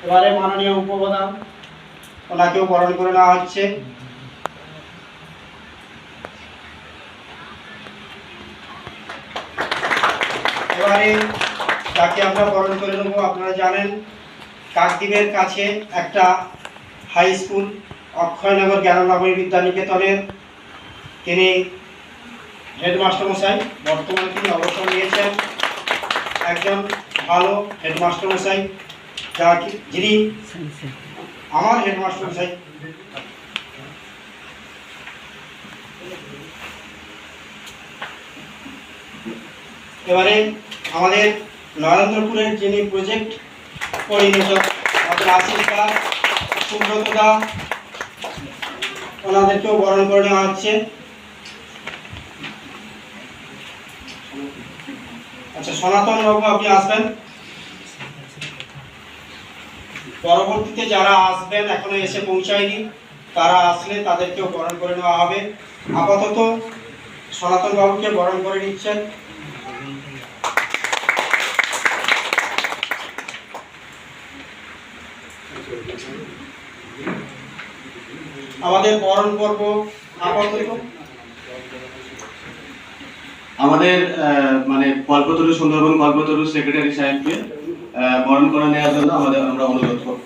এবারে মাননীয় উপপ্রধান ওনাকেও বরণ করে নেওয়া হচ্ছে। এবারে যাকে আমরা বরণ করে নেব, আপনারা জানেন কাকদ্বীপের কাছে একটা হাই স্কুল অক্ষয়নগর জ্ঞাননগরী বিদ্যানিকেতনের তিনি হেডমাস্টার মশাই, বর্তমানে তিনি অবসর নিয়েছেন। একজন ভালো হেডমাস্টার মশাই, যিনি আমার হেডমাস্টার মশাই। এবারে আমাদের নরেন্দ্রপুরের যিনি প্রজেক্ট কোঅর্ডিনেটর আমাদের আশিস দা, সুব্রত দা, ওনাদেরকেও বরণ করে নেওয়া হচ্ছে। আচ্ছা, সনাতন বাবু আপনি আসবেন। পরবর্তীতে যারা আসবেন এখনো এসে পৌঁছায়নি, তারা আসলে তাদেরকেও বরণ করে নেওয়া হবে। আপাতত সনাতন বাবুকে বরণ করে নিচ্ছেন। আমাদের বরণ পর্ব আপাতত আমাদের মানে কল্পতরু সুন্দরবন কল্পতরু সেক্রেটারি সাহেবকে বরণ করে নেওয়ার জন্য আমরা অনুরোধ করব।